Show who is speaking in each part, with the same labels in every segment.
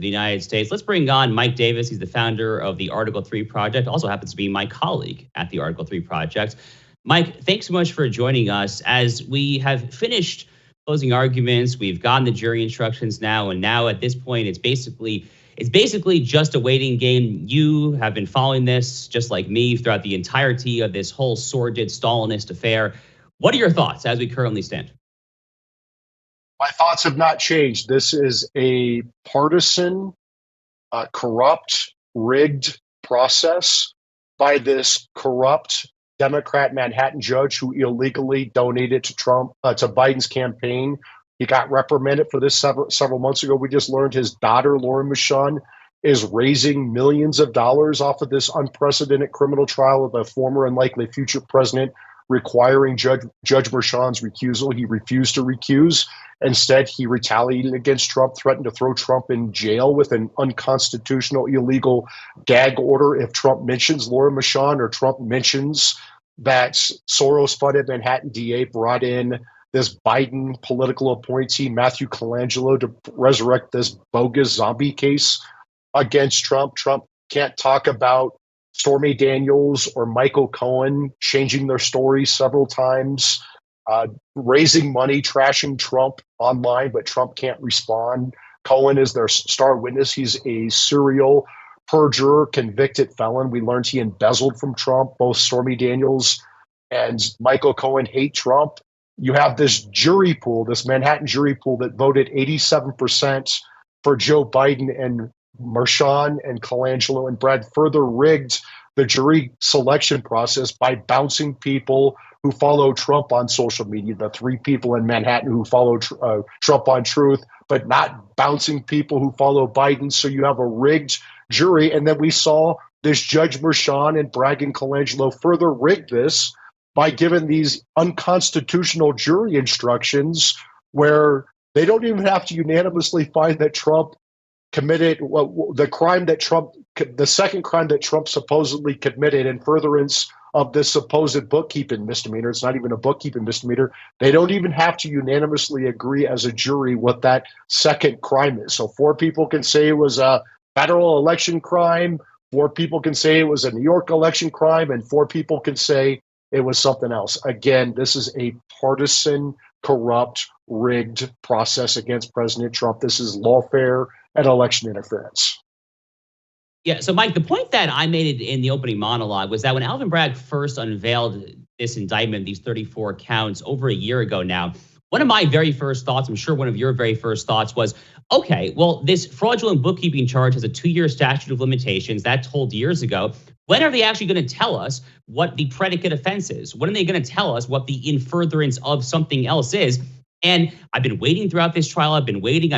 Speaker 1: the United States. Let's bring on Mike Davis. He's the founder of the Article 3 Project, also happens to be my colleague at the Article 3 Project. Mike, thanks so much for joining us. As we have finished closing arguments, we've gotten the jury instructions now, and now at this point, it's basically just a waiting game. You have been following this, just like me, throughout the entirety of this whole sordid Stalinist affair. What are your thoughts as we currently stand?
Speaker 2: My thoughts have not changed. This is a partisan, corrupt, rigged process by this corrupt Democrat Manhattan judge who illegally donated to to Biden's campaign. He got reprimanded for this several months ago. We just learned his daughter, Lauren Michon, is raising millions of dollars off of this unprecedented criminal trial of a former and likely future president, requiring Judge Merchan's recusal. He refused to recuse. Instead, he retaliated against Trump, threatened to throw Trump in jail with an unconstitutional, illegal gag order if Trump mentions Lauren Michon or Trump mentions that Soros-funded Manhattan DA brought in this Biden political appointee, Matthew Colangelo, to resurrect this bogus zombie case against Trump. Trump can't talk about Stormy Daniels or Michael Cohen changing their story several times, raising money, trashing Trump online, but Trump can't respond. Cohen is their star witness. He's a serial perjurer, convicted felon. We learned he embezzled from Trump. Both Stormy Daniels and Michael Cohen hate Trump. You have this jury pool, this Manhattan jury pool that voted 87% for Joe Biden, and Merchan and Colangelo and Brad further rigged the jury selection process by bouncing people who follow Trump on social media, the three people in Manhattan who follow Trump on Truth, but not bouncing people who follow Biden. So you have a rigged jury. And then we saw this Judge Merchan and Bragg and Colangelo further rig this by giving these unconstitutional jury instructions where they don't even have to unanimously find that Trump committed the second crime that Trump supposedly committed in furtherance of this supposed bookkeeping misdemeanor. It's not even a bookkeeping misdemeanor. They don't even have to unanimously agree as a jury what that second crime is. So 4 people can say it was a federal election crime, 4 people can say it was a New York election crime, and 4 people can say it was something else. Again, this is a partisan, corrupt, rigged process against President Trump. This is lawfare and election interference.
Speaker 1: Yeah, so Mike, the point that I made in the opening monologue was that when Alvin Bragg first unveiled this indictment, these 34 counts over a year ago now, one of my very first thoughts, I'm sure one of your very first thoughts was, okay, well, this fraudulent bookkeeping charge has a 2-year statute of limitations. That's told years ago. When are they actually going to tell us what the predicate offense is? When are they going to tell us what the in furtherance of something else is? And I've been waiting throughout this trial. I've been waiting.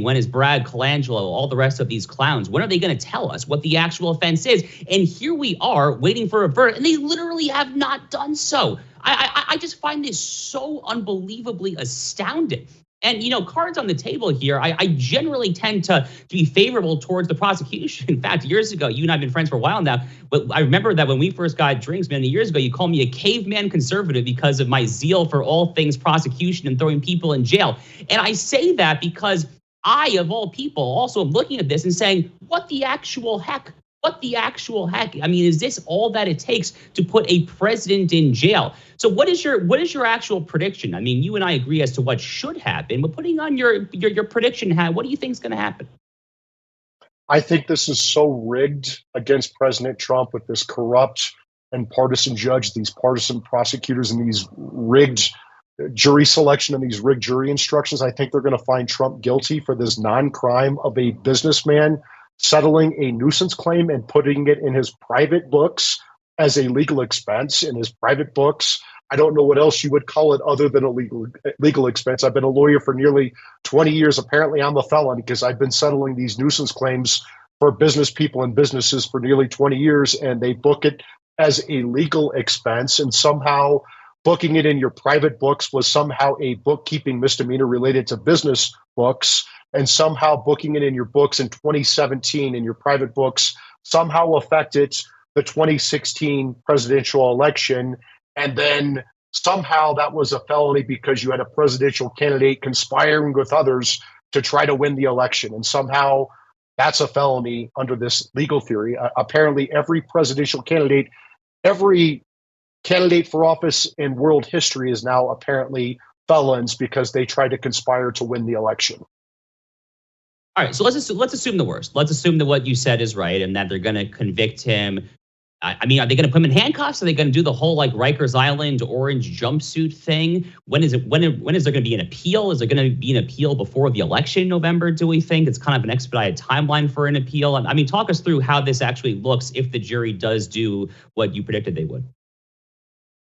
Speaker 1: When is Bragg, Colangelo, all the rest of these clowns? When are they going to tell us what the actual offense is? And here we are waiting for a verdict, and they literally have not done so. I just find this so unbelievably astounding. And, cards on the table here, I generally tend to be favorable towards the prosecution. In fact, years ago, you and I have been friends for a while now, but I remember that when we first got drinks many years ago, you called me a caveman conservative because of my zeal for all things prosecution and throwing people in jail. And I say that because I, of all people, also am looking at this and saying, what the actual heck? What the actual heck? I mean, is this all that it takes to put a president in jail? So what is your actual prediction? I mean, you and I agree as to what should happen, but putting on your prediction hat, what do you think is going to happen?
Speaker 2: I think this is so rigged against President Trump with this corrupt and partisan judge, these partisan prosecutors, and these rigged jury selection and these rigged jury instructions. I think they're going to find Trump guilty for this non-crime of a businessman settling a nuisance claim and putting it in his private books as a legal expense in his private books. I don't know what else you would call it other than a legal expense. I've been a lawyer for nearly 20 years. Apparently, I'm a felon because I've been settling these nuisance claims for business people and businesses for nearly 20 years, and they book it as a legal expense, and somehow booking it in your private books was somehow a bookkeeping misdemeanor related to business books, and somehow booking it in your books in 2017 in your private books somehow affected the 2016 presidential election. And then somehow that was a felony because you had a presidential candidate conspiring with others to try to win the election. And somehow that's a felony under this legal theory. Apparently, every candidate for office in world history is now apparently felons because they tried to conspire to win the election.
Speaker 1: All right, so let's assume the worst. Let's assume that what you said is right and that they're going to convict him. I mean, are they going to put him in handcuffs? Are they going to do the whole like Rikers Island orange jumpsuit thing? When is there going to be an appeal? Is there going to be an appeal before the election in November, do we think? It's kind of an expedited timeline for an appeal. I mean, talk us through how this actually looks if the jury does do what you predicted they would.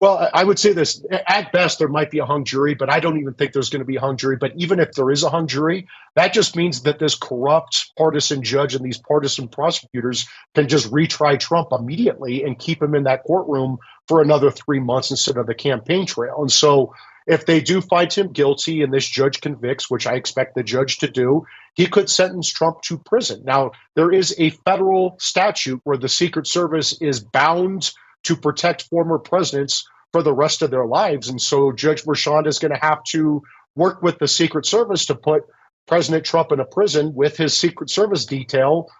Speaker 2: Well, I would say this. At best, there might be a hung jury, but I don't even think there's going to be a hung jury. But even if there is a hung jury, that just means that this corrupt partisan judge and these partisan prosecutors can just retry Trump immediately and keep him in that courtroom for another 3 months instead of the campaign trail. And so if they do find him guilty and this judge convicts, which I expect the judge to do, he could sentence Trump to prison. Now, there is a federal statute where the Secret Service is bound to protect former presidents for the rest of their lives. And so Judge Merchan is going to have to work with the Secret Service to put President Trump in a prison with his Secret Service detail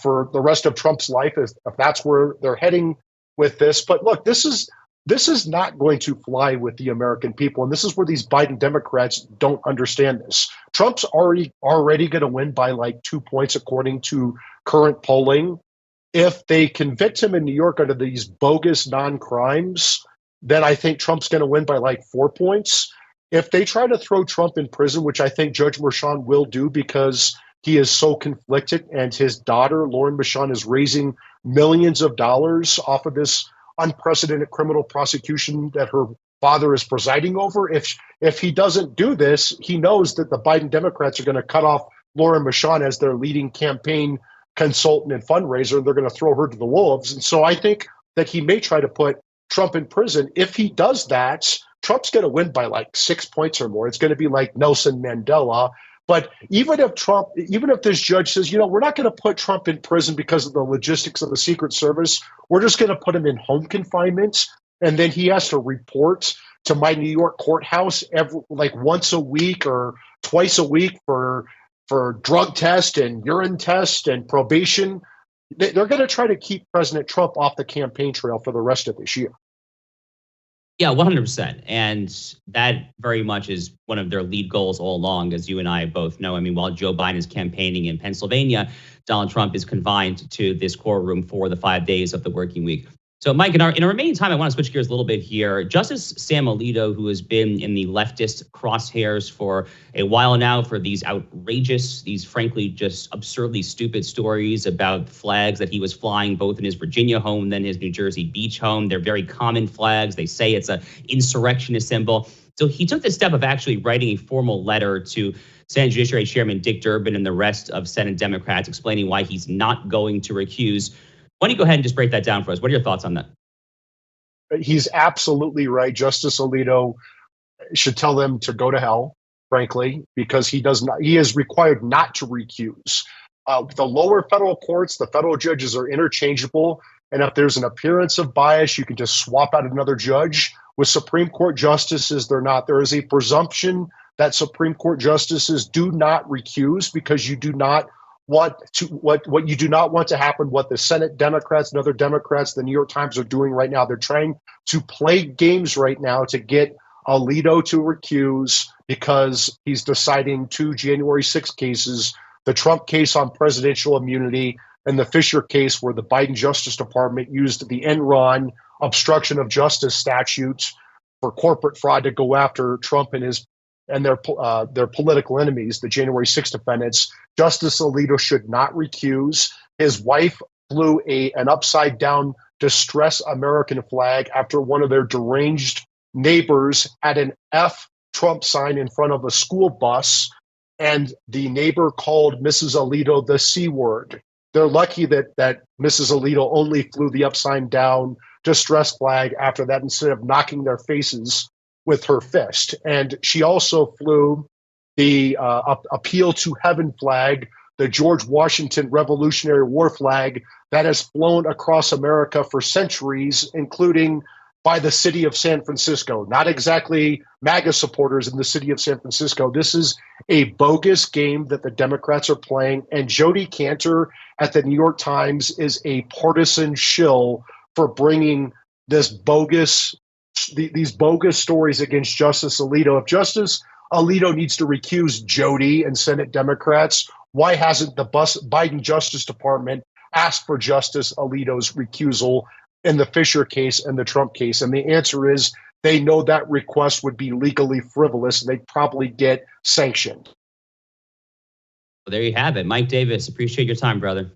Speaker 2: for the rest of Trump's life, if that's where they're heading with this. But look, this is not going to fly with the American people. And this is where these Biden Democrats don't understand this. Trump's already going to win by like 2 points, according to current polling. If they convict him in New York under these bogus non-crimes, then I think Trump's going to win by like 4 points. If they try to throw Trump in prison, which I think Judge Merchan will do because he is so conflicted and his daughter, Lauren Merchan, is raising millions of dollars off of this unprecedented criminal prosecution that her father is presiding over. If he doesn't do this, he knows that the Biden Democrats are going to cut off Lauren Merchan as their leading campaign consultant and fundraiser. They're going to throw her to the wolves. And so I think that he may try to put Trump in prison. If he does that, Trump's going to win by like 6 points or more. It's going to be like Nelson Mandela. But even if this judge says, we're not going to put Trump in prison because of the logistics of the Secret Service, we're just going to put him in home confinement. And then he has to report to my New York courthouse once a week or twice a week for drug test and urine test and probation. They're going to try to keep President Trump off the campaign trail for the rest of this year.
Speaker 1: Yeah, 100%. And that very much is one of their lead goals all along, as you and I both know. I mean, while Joe Biden is campaigning in Pennsylvania, Donald Trump is confined to this courtroom for the 5 days of the working week. So, Mike, in our remaining time, I want to switch gears a little bit here. Justice Sam Alito, who has been in the leftist crosshairs for a while now for these outrageous, these frankly just absurdly stupid stories about flags that he was flying both in his Virginia home, then his New Jersey beach home. They're very common flags. They say it's an insurrectionist symbol. So he took the step of actually writing a formal letter to Senate Judiciary Chairman Dick Durbin and the rest of Senate Democrats explaining why he's not going to recuse. Why don't you go ahead and just break that down for us? What are your thoughts on that?
Speaker 2: He's absolutely right. Justice Alito should tell them to go to hell, frankly, because he is required not to recuse. The lower federal courts, the federal judges are interchangeable. And if there's an appearance of bias, you can just swap out another judge. With Supreme Court justices, they're not. There is a presumption that Supreme Court justices do not recuse because you do not what you do not want to happen, what the Senate Democrats and other Democrats, the New York Times are doing right now. They're trying to play games right now to get Alito to recuse because he's deciding 2 January 6 cases, the Trump case on presidential immunity and the Fisher case where the Biden Justice Department used the Enron obstruction of justice statutes for corporate fraud to go after Trump and their political enemies, the January 6 defendants. Justice Alito should not recuse. His wife flew an upside-down distress American flag after one of their deranged neighbors had an F Trump sign in front of a school bus, and the neighbor called Mrs. Alito the C word. They're lucky that Mrs. Alito only flew the upside-down distress flag after that instead of knocking their faces with her fist. And she also flew the Appeal to Heaven flag, the George Washington Revolutionary War flag that has flown across America for centuries, including by the city of San Francisco, not exactly MAGA supporters in the city of San Francisco. This is a bogus game that the Democrats are playing. And Jody Cantor at the New York Times is a partisan shill for bringing these bogus stories against Justice Alito. If Justice Alito needs to recuse Jody and Senate Democrats, why hasn't the Biden Justice Department asked for Justice Alito's recusal in the Fisher case and the Trump case? And the answer is they know that request would be legally frivolous and they'd probably get sanctioned.
Speaker 1: Well, there you have it. Mike Davis, appreciate your time, brother.